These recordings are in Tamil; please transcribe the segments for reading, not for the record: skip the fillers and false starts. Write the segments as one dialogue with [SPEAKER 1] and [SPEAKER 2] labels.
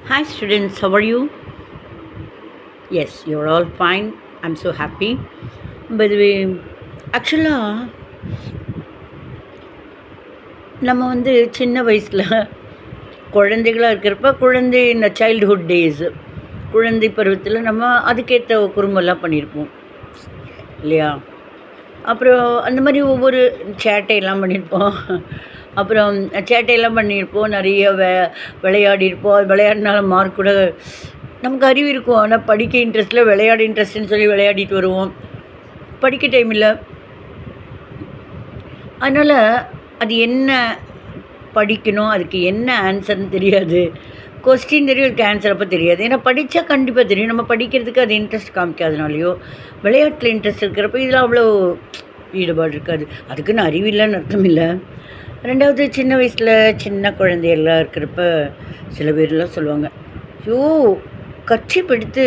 [SPEAKER 1] Hi students, how are you? Yes, you're all fine. I'm so happy. By the way, ஆக்சுவலாக நம்ம சின்ன வயசில் குழந்தைகளாக இருக்கிறப்ப இந்த சைல்டுஹுட் டேஸு குழந்தை பருவத்தில் நம்ம அதுக்கேற்ற குறும்பெல்லாம் பண்ணியிருப்போம் இல்லையா? அப்புறம் அந்த மாதிரி ஒவ்வொரு சேட்டையெல்லாம் பண்ணியிருப்போம். அப்புறம் சேட்டையெல்லாம் பண்ணியிருப்போம், நிறைய விளையாடியிருப்போம். விளையாடினால மார்க் கூட நமக்கு அறிவு இருக்கும். ஆனால் படிக்க இன்ட்ரெஸ்ட்டில் விளையாட இன்ட்ரெஸ்ட்டுன்னு சொல்லி விளையாடிட்டு வருவோம். படிக்க டைம் இல்லை. அதனால் அது என்ன படிக்கணும், அதுக்கு என்ன ஆன்சர்னு தெரியாது. கொஸ்டின் தெரியும், அதுக்கு ஆன்சர் அப்போ தெரியாது. ஏன்னா படித்தா கண்டிப்பாக தெரியும். நம்ம படிக்கிறதுக்கு அது இன்ட்ரெஸ்ட் காமிக்காதனாலையோ, விளையாட்டில் இன்ட்ரெஸ்ட் இருக்கிறப்ப இதில் அவ்வளோ ஈடுபாடு இருக்காது. அதுக்குன்னு அறிவில்லைன்னு அர்த்தம் இல்லை. ரெண்டாவது, சின்ன வயசில் சின்ன குழந்தையெல்லாம் இருக்கிறப்ப சில பேர்லாம் சொல்லுவாங்க, ஐயோ கட்சி பிடித்து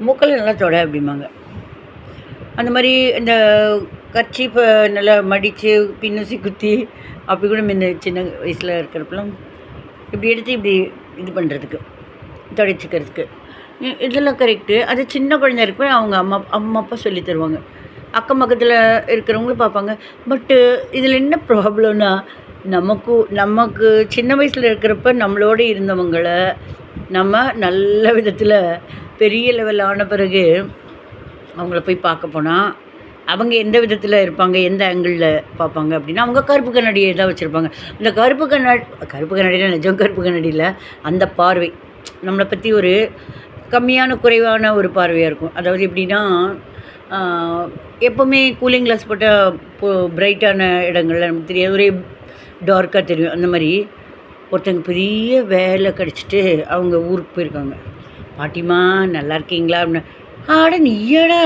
[SPEAKER 1] மூக்களை நல்லா தொட அப்படிம்பாங்க. அந்த மாதிரி இந்த கர்ச்சீப்பை நல்லா மடித்து பின்னூசி குத்தி அப்படி கூட இந்த சின்ன வயசில் இருக்கிறப்பெல்லாம் இப்படி எடுத்து இப்படி இது பண்ணுறதுக்கு துடைச்சிக்கிறதுக்கு இதெல்லாம் கரெக்டு. அது சின்ன குழந்தை இருப்ப அவங்க அம்மா அப்பா சொல்லி தருவாங்க. அக்கம் பக்கத்தில் இருக்கிறவங்களும் பார்ப்பாங்க. பட்டு இதில் என்ன ப்ராப்ளம்னா, நமக்கு சின்ன வயசில் இருக்கிறப்ப நம்மளோடு இருந்தவங்களை நம்ம நல்ல விதத்தில் பெரிய லெவல் ஆன பிறகு அவங்கள போய் பார்க்க போனால் அவங்க எந்த விதத்தில் இருப்பாங்க, எந்த ஆங்கிளில் பார்ப்பாங்க அப்படின்னா, அவங்க கருப்பு கண்ணாடியை தான் வச்சுருப்பாங்க. இந்த கருப்பு கண்ணாடியில் நிஜம் கருப்பு கண்ணாடியில் அந்த பார்வை நம்மளை பற்றி ஒரு கம்மியான குறைவான ஒரு பார்வையாக இருக்கும். அதாவது எப்படின்னா, எப்போவுமே கூலிங் கிளாஸ் போட்டால் பிரைட்டான இடங்கள்ல நமக்கு தெரியாது, ஒரே டார்க்காக தெரியும். அந்த மாதிரி ஒருத்தங்க பெரிய வேலை கிடச்சிட்டு அவங்க ஊருக்கு போயிருக்காங்க. பாட்டிமா நல்லா இருக்கீங்களா அப்படின்னு. ஆட நீயடா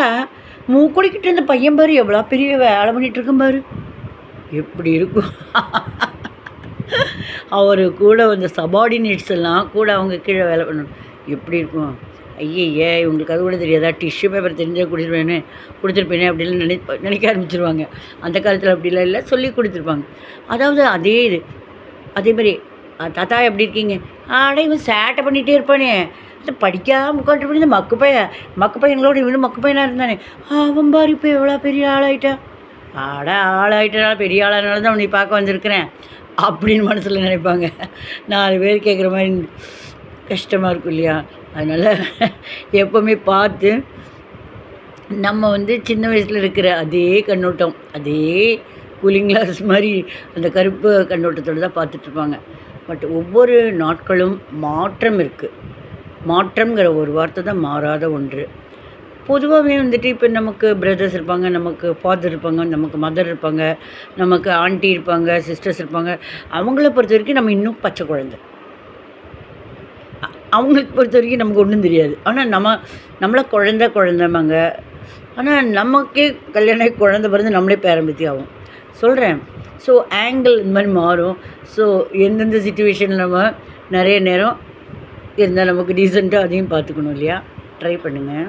[SPEAKER 1] மூக்குடிக்கிட்டு இருந்த பையன் பாரு எவ்வளோ பெரிய வேலை பண்ணிகிட்ருக்கும் பாரு, எப்படி இருக்கும். அவர் கூட சபார்டினேட்ஸ் எல்லாம் கூட அவங்க கீழே வேலை பண்ணணும், எப்படி இருக்கும். ஐயே இவங்களுக்கு அது கூட தெரியாதா, டிஷ்யூ பேப்பர் தெரிஞ்சே கொடுத்துருப்பேனே அப்படிலாம் நினைக்க ஆரம்பிச்சிருவாங்க. அந்த காலத்தில் அப்படிலாம் இல்லை, சொல்லி கொடுத்துருப்பாங்க. அதாவது அதே மாதிரி தாத்தா எப்படி இருக்கீங்க, ஆட இவன் சேட்டை பண்ணிகிட்டே இருப்பானே, படிக்காமல் உட்காந்துட்டு இந்த மக்கு பையன்களோட இவனு மக்கு பையனாக இருந்தானே, அவன் பாரு இப்போ எவ்வளோ பெரிய ஆளாயிட்டான். ஆளாயிட்டனால பெரிய ஆளானால தான் அவனை பார்க்க வந்திருக்கிறேன் அப்படின்னு மனசில் நினைப்பாங்க. 4 பேர் கேட்குற மாதிரி கஷ்டமாக இருக்கும் இல்லையா? அதனால் எப்போவுமே பார்த்து நம்ம சின்ன வயசில் இருக்கிற அதே கண்ணோட்டம், அதே கூலிங் கிளாஸ் மாதிரி அந்த கருப்பு கண்ணோட்டத்தோடு தான் பார்த்துட்ருப்பாங்க. பட் ஒவ்வொரு நாட்களும் மாற்றம் இருக்குது. மாற்றம்ங்கிற ஒரு வார்த்தை தான் மாறாத ஒன்று. பொதுவாகவே இப்போ நமக்கு பிரதர்ஸ் இருப்பாங்க, நமக்கு ஃபாதர் இருப்பாங்க, நமக்கு மதர் இருப்பாங்க, நமக்கு ஆண்டி இருப்பாங்க, சிஸ்டர்ஸ் இருப்பாங்க. அவங்கள பொறுத்த வரைக்கும் நம்ம இன்னும் பச்சை குழந்தை. அவங்களுக்கு பொறுத்த வரைக்கும் நமக்கு ஒன்றும் தெரியாது. ஆனால் நம்மளை குழந்தைமாங்க. ஆனால் நமக்கே கல்யாணம் குழந்தை பிறந்து நம்மளே பேரம்பத்தி ஆகும் சொல்கிறேன். ஸோ ஆங்கிள் இந்த மாதிரி மாறும். ஸோ எந்தெந்த சுச்சுவேஷனில் நம்ம நிறைய நேரம் இருந்தால் நமக்கு டீசெண்டாக அதையும் பார்த்துக்கணும் இல்லையா? ட்ரை பண்ணுங்கள்.